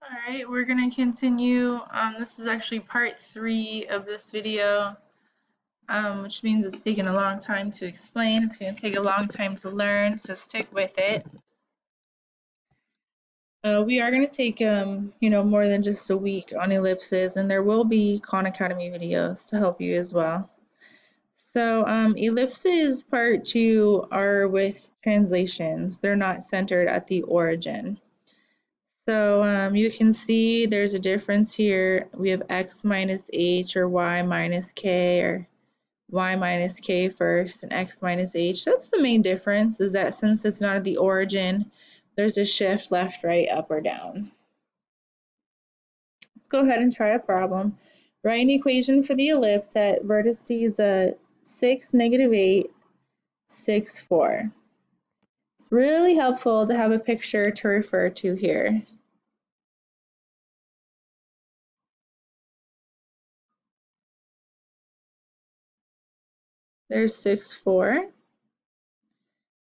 Alright, we're going to continue. This is actually part 3 of this video, which means it's taking a long time to explain. It's going to take a long time to learn, so stick with it. We are going to take, more than just a week on ellipses, and there will be Khan Academy videos to help you as well. So ellipses part 2 are with translations. They're not centered at the origin. So you can see there's a difference here. We have x minus h or y minus k or y minus k first and x minus h. That's the main difference, is that since it's not at the origin, there's a shift left, right, up, or down. Let's go ahead and try a problem. Write an equation for the ellipse at vertices 6, -8, 6, 4. It's really helpful to have a picture to refer to here. There's 6, 4,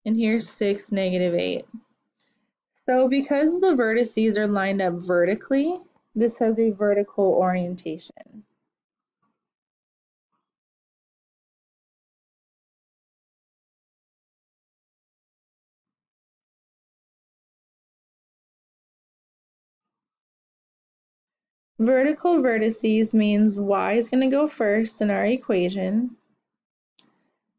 and here's 6, -8. So because the vertices are lined up vertically, this has a vertical orientation. Vertical vertices means y is going to go first in our equation,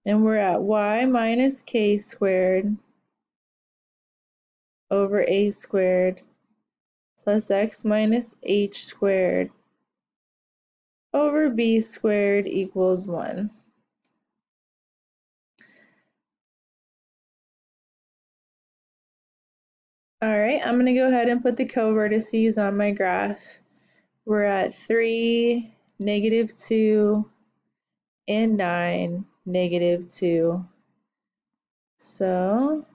and we're at y minus k squared over a squared plus x minus h squared over b squared equals 1. Alright, I'm going to go ahead and put the co-vertices on my graph. We're at 3, -2, and 9, -2. So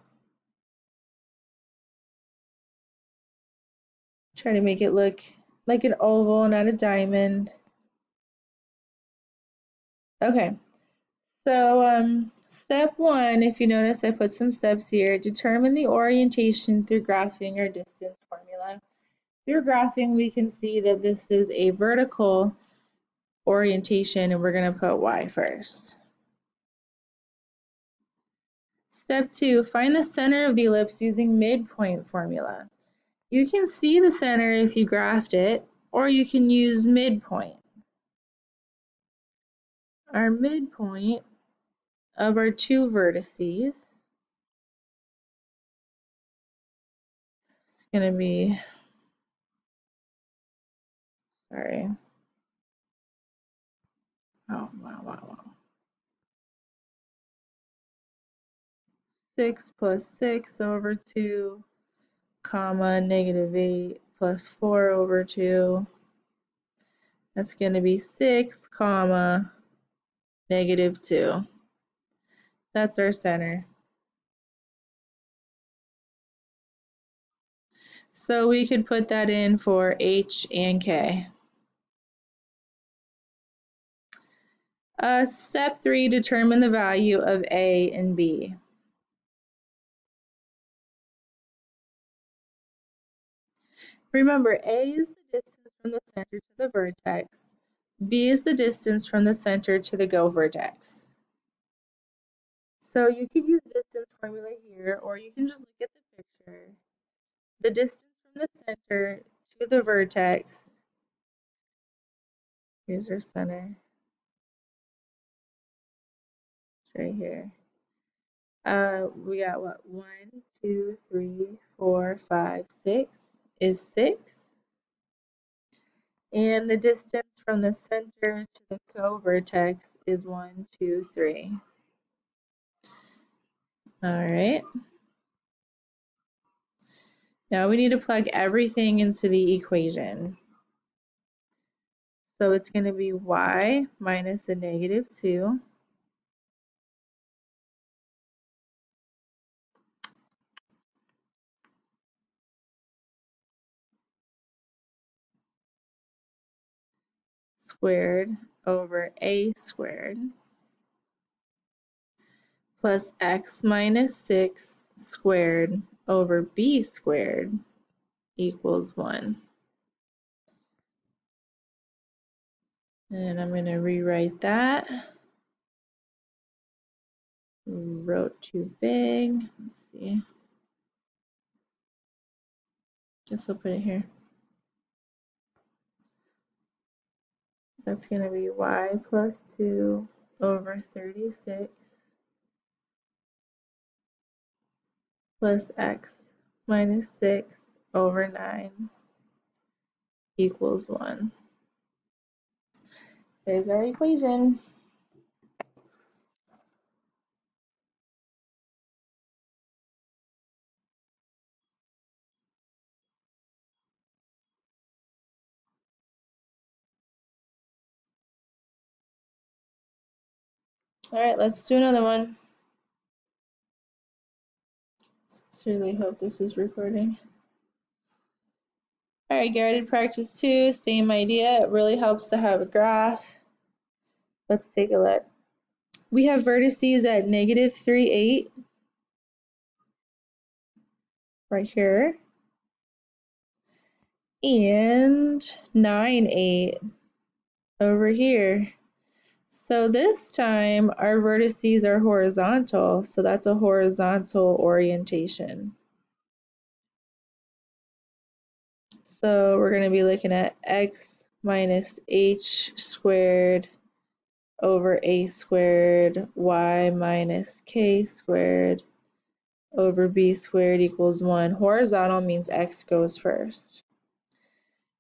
try to make it look like an oval, not a diamond. Okay, so step 1, if you notice I put some steps here, determine the orientation through graphing our distance formula. Through graphing, we can see that this is a vertical orientation, and we're going to put y first. Step 2, find the center of the ellipse using midpoint formula. You can see the center if you graphed it, or you can use midpoint. Our midpoint of our two vertices is going to be, wow. 6 plus 6 over 2, comma, -8 plus 4 over 2. That's going to be 6, comma, -2. That's our center. So we could put that in for h and k. Step 3, determine the value of a and b. Remember, a is the distance from the center to the vertex. B is the distance from the center to the go vertex. So you could use distance formula here, or you can just look at the picture. The distance from the center to the vertex, here's our center, it's right here. We got what? 1, 2, 3, 4, 5, 6 is 6. And the distance from the center to the co-vertex is 1, 2, 3. All right. Now we need to plug everything into the equation. So it's going to be y minus a -2 squared over a squared plus x minus 6 squared over b squared equals 1. And I'm going to rewrite that. Wrote too big. Let's see. Guess I'll put it here. That's going to be y plus 2 over 36 plus x minus 6 over 9 equals 1. There's our equation. All right, let's do another one. Sincerely hope this is recording. All right, guided practice 2, same idea. It really helps to have a graph. Let's take a look. We have vertices at negative 3, 8 right here, and 9, 8 over here. So this time our vertices are horizontal, so that's a horizontal orientation. So we're going to be looking at x minus h squared over a squared, y minus k squared over b squared equals 1. Horizontal means x goes first.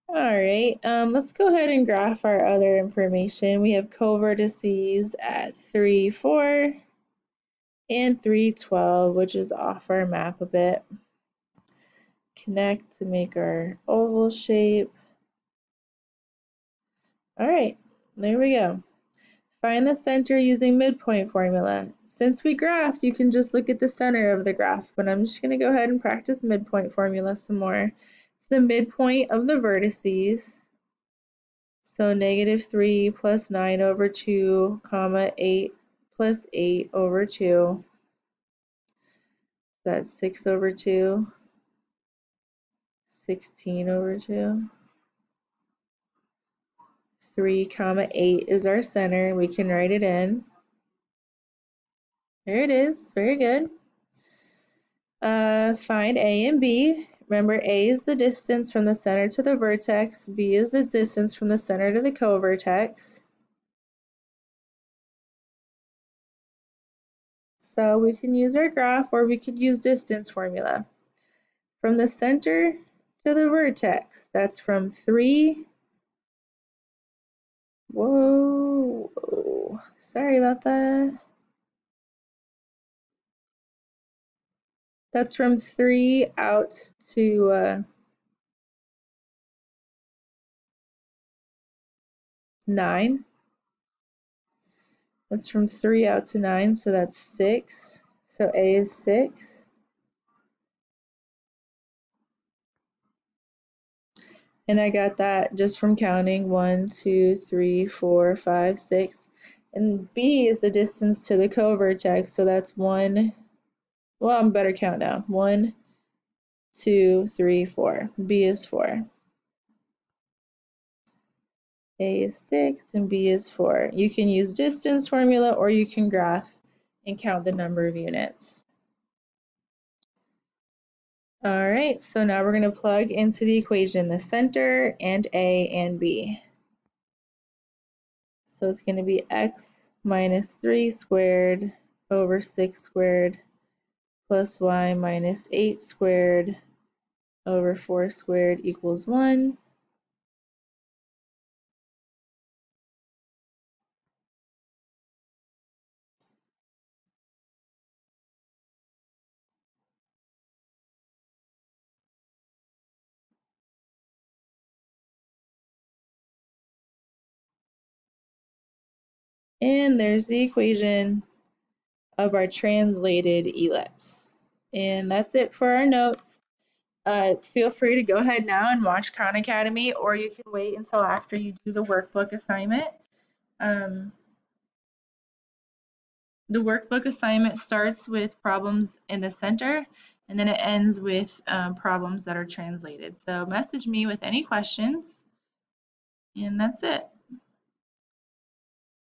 Alright, let's go ahead and graph our other information. We have co-vertices at 3, 4 and 3, 12, which is off our map a bit. Connect to make our oval shape. Alright, there we go. Find the center using midpoint formula. Since we graphed, you can just look at the center of the graph, but I'm just going to go ahead and practice midpoint formula some more. It's the midpoint of the vertices. So negative 3 plus 9 over 2, comma 8 plus 8 over 2. That's 6 over 2, 16 over 2. 3 comma 8 is our center. We can write it in. There it is. Very good. Find A and B. Remember, A is the distance from the center to the vertex. B is the distance from the center to the co-vertex. So we can use our graph, or we could use distance formula. From the center to the vertex, that's from 3. Whoa, sorry about that. That's from 3 out to 9. That's from 3 out to 9, so that's 6. So A is 6. And I got that just from counting 1, 2, 3, 4, 5, 6. And B is the distance to the co-vertex, so that's 1. Well, I'm better count now. 1, 2, 3, 4. B is 4. A is 6 and B is 4. You can use distance formula or you can graph and count the number of units. Alright, so now we're going to plug into the equation the center and A and B. So it's going to be x minus 3 squared over 6 squared plus y minus 8 squared over 4 squared equals 1. And there's the equation of our translated ellipse. And that's it for our notes. Feel free to go ahead now and watch Khan Academy, or you can wait until after you do the workbook assignment. The workbook assignment starts with problems in the center, and then it ends with problems that are translated. So message me with any questions, and that's it.